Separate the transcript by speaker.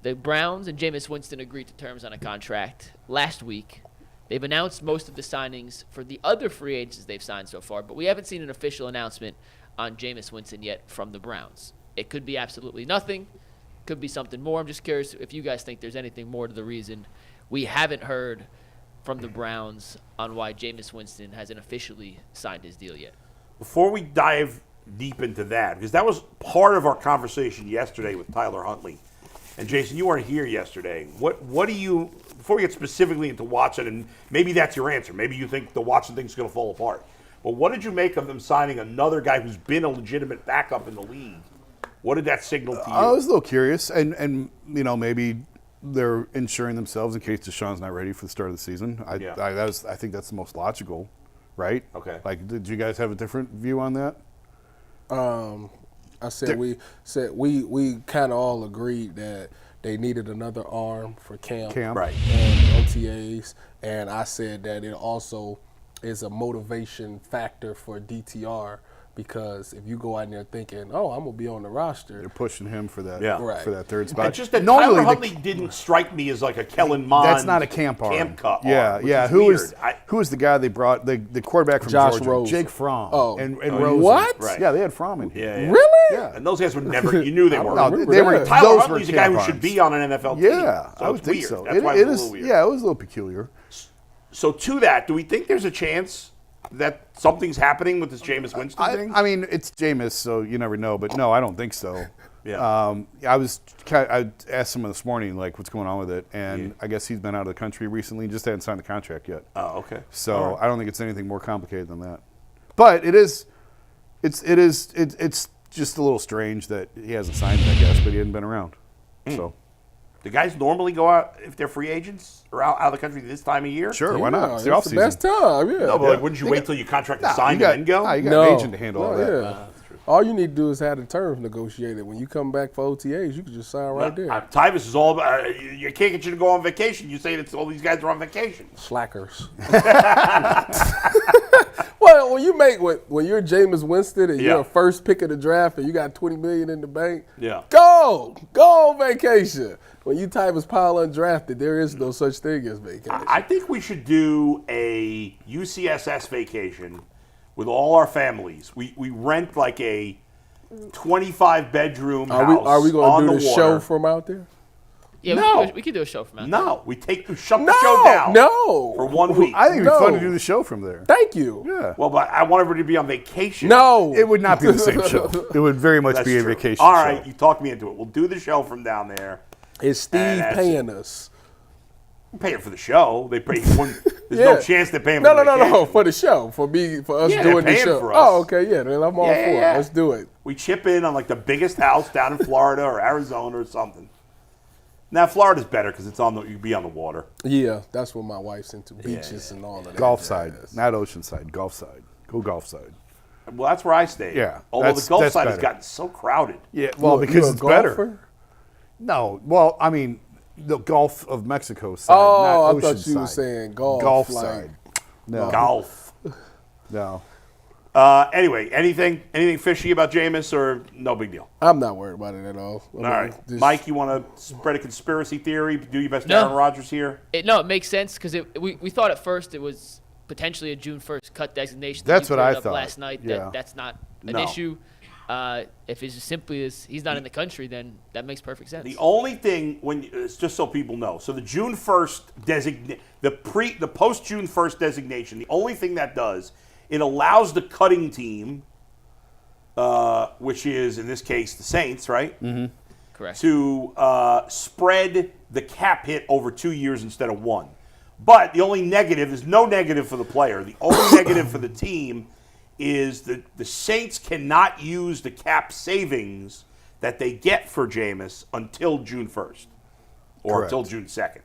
Speaker 1: The Browns and Jameis Winston agreed to terms on a contract last week. They've announced most of the signings for the other free agents they've signed so far, but we haven't seen an official announcement on Jameis Winston yet from the Browns. It could be absolutely nothing. Could be something more. I'm just curious if you guys think there's anything more to the reason we haven't heard from the Browns on why Jameis Winston hasn't officially signed his deal yet.
Speaker 2: Before we dive deep into that, because that was part of our conversation yesterday with Tyler Huntley. And Jason, you weren't here yesterday. What do you, before we get specifically into Watson, and maybe that's your answer, maybe you think the Watson thing's going to fall apart, but what did you make of them signing another guy who's been a legitimate backup in the league? What did that signal to you?
Speaker 3: I was a little curious, and maybe they're insuring themselves in case Deshaun's not ready for the start of the season. I think that's the most logical, right?
Speaker 2: Okay.
Speaker 3: Like, did you guys have a different view on that?
Speaker 4: I said we kind of all agreed that they needed another arm for camp.
Speaker 2: Right.
Speaker 4: And OTAs, and I said that it also is a motivation factor for DTR because if you go out there thinking, "Oh, I'm gonna be on the roster,"
Speaker 3: They're pushing him for that
Speaker 4: Right.
Speaker 3: for that third spot.
Speaker 2: And just that
Speaker 3: Normally,
Speaker 2: Tyler Huntley didn't strike me as like a Kellen Mond.
Speaker 3: That's not a camp arm.
Speaker 2: Camp cut
Speaker 3: Yeah,
Speaker 2: arm, which
Speaker 3: yeah.
Speaker 2: is
Speaker 3: Who
Speaker 2: weird.
Speaker 3: was the guy they brought? The quarterback from
Speaker 4: Josh
Speaker 3: Georgia,
Speaker 4: Rosen.
Speaker 3: Jake Fromm.
Speaker 4: Oh.
Speaker 3: and
Speaker 4: Oh,
Speaker 3: Rosen.
Speaker 4: what?
Speaker 2: Right.
Speaker 3: Yeah, they had Fromm in here.
Speaker 2: Yeah.
Speaker 4: Really?
Speaker 3: Yeah.
Speaker 2: And those guys would never. You knew they were.
Speaker 3: No,
Speaker 4: remember
Speaker 3: they were.
Speaker 4: that.
Speaker 2: Tyler
Speaker 3: Those
Speaker 2: Huntley's
Speaker 3: were
Speaker 2: a guy
Speaker 3: camp
Speaker 2: who should
Speaker 3: arms.
Speaker 2: be on an NFL team.
Speaker 3: Yeah,
Speaker 2: So
Speaker 3: I would
Speaker 2: it's
Speaker 3: think
Speaker 2: weird.
Speaker 3: so.
Speaker 2: That's why it was a little weird.
Speaker 3: Yeah, it was a little peculiar.
Speaker 2: So to that, do we think there's a chance that something's happening with this Jameis Winston thing?
Speaker 3: I mean, it's Jameis, so you never know. But no, I don't think so.
Speaker 2: Yeah.
Speaker 3: I asked someone this morning, like, what's going on with it, and
Speaker 2: Yeah.
Speaker 3: I guess he's been out of the country recently, just hadn't signed the contract yet.
Speaker 2: Oh, okay.
Speaker 3: So
Speaker 2: All right.
Speaker 3: I don't think it's anything more complicated than that. But it's just a little strange that he hasn't signed it, I guess, but he hadn't been around. So
Speaker 2: Do guys normally go out if they're free agents or out of the country this time of year?
Speaker 3: sure, why not? It's the
Speaker 4: It's the
Speaker 3: offseason.
Speaker 4: best time. Yeah.
Speaker 2: No, but like, wouldn't you wait till your contract is signed
Speaker 3: you got,
Speaker 2: and then go?
Speaker 3: nah, you got
Speaker 4: No.
Speaker 3: an agent to handle all that.
Speaker 4: Yeah. All you need to do is have the terms negotiated. When you come back for OTAs, you can just sign right there.
Speaker 2: Tyvus is all about, you can't get you to go on vacation. You say that all these guys are on vacation.
Speaker 4: Slackers. Well, when you're Jameis Winston and you're a first pick of the draft and you got $20 million in the bank, go on vacation. When you Tyvus Powell undrafted, there is no such thing as vacation.
Speaker 2: I think we should do a UCSS vacation with all our families. We rent like a 25-bedroom house
Speaker 4: Are we going to do the
Speaker 2: water.
Speaker 4: show from out there?
Speaker 1: Yeah,
Speaker 2: No.
Speaker 1: we could do a show from out
Speaker 2: No, we shut the show down
Speaker 4: No.
Speaker 2: for 1 week.
Speaker 3: I think it'd be fun to
Speaker 4: No.
Speaker 3: do the show from there.
Speaker 4: Thank you.
Speaker 3: Yeah.
Speaker 2: Well, but I want everybody to be on vacation.
Speaker 4: No.
Speaker 3: It would not be the same show. It would very much
Speaker 2: That's
Speaker 3: be a
Speaker 2: true.
Speaker 3: vacation
Speaker 2: All right,
Speaker 3: show.
Speaker 2: you talked me into it. We'll do the show from down there.
Speaker 4: Is Steve
Speaker 2: that's
Speaker 4: paying us?
Speaker 2: We're paying for the show. They pay one. There's no chance they're paying for
Speaker 4: No,
Speaker 2: the
Speaker 4: no,
Speaker 2: vacation.
Speaker 4: for the show, for us
Speaker 2: Yeah,
Speaker 4: doing
Speaker 2: they're
Speaker 4: the
Speaker 2: paying
Speaker 4: show.
Speaker 2: for us.
Speaker 4: Oh, okay, yeah, then I'm all for it.
Speaker 2: Yeah.
Speaker 4: Let's do it.
Speaker 2: We chip in on like the biggest house down in Florida or Arizona or something. Now Florida's better because it's you can be on the water.
Speaker 4: Yeah, that's what my wife's into, beaches and all of that.
Speaker 3: Golf side,
Speaker 4: jazz.
Speaker 3: not ocean side. Golf side. Go golf side.
Speaker 2: Well, that's where I stay.
Speaker 3: Yeah,
Speaker 2: Although
Speaker 3: that's
Speaker 2: the Gulf side has
Speaker 3: better.
Speaker 2: gotten so crowded.
Speaker 3: Yeah, well,
Speaker 4: You
Speaker 3: because
Speaker 4: a
Speaker 3: it's better.
Speaker 4: golfer?
Speaker 3: No, well, I mean, the Gulf of Mexico side,
Speaker 4: Oh,
Speaker 3: not
Speaker 4: I
Speaker 3: ocean
Speaker 4: thought you
Speaker 3: side.
Speaker 4: were saying golf.
Speaker 3: Golf
Speaker 4: like-
Speaker 3: side. No,
Speaker 2: Golf.
Speaker 3: no.
Speaker 2: Anyway, anything fishy about Jameis or no big deal?
Speaker 4: I'm not worried about it at all.
Speaker 2: All right. Mike, you want to spread a conspiracy theory? Do your best,
Speaker 1: No.
Speaker 2: Aaron Rodgers here?
Speaker 1: It makes sense because we thought at first it was potentially a June 1st cut designation.
Speaker 3: That's
Speaker 1: you
Speaker 3: what
Speaker 1: brought
Speaker 3: I
Speaker 1: up
Speaker 3: thought.
Speaker 1: last night.
Speaker 3: Yeah.
Speaker 1: That's not an
Speaker 2: No.
Speaker 1: issue. If it's as simply as he's not in the country, then that makes perfect sense.
Speaker 2: The only thing it's just so people know. So the June 1st the post June 1st designation. The only thing that does, it allows the cutting team, which is in this case the Saints, right? Mm-hmm.
Speaker 1: Correct.
Speaker 2: To spread the cap hit over 2 years instead of one. But the only negative is no negative for the player. The only negative for the team is that the Saints cannot use the cap savings that they get for Jameis until June 1st or
Speaker 3: Correct.
Speaker 2: until June 2nd.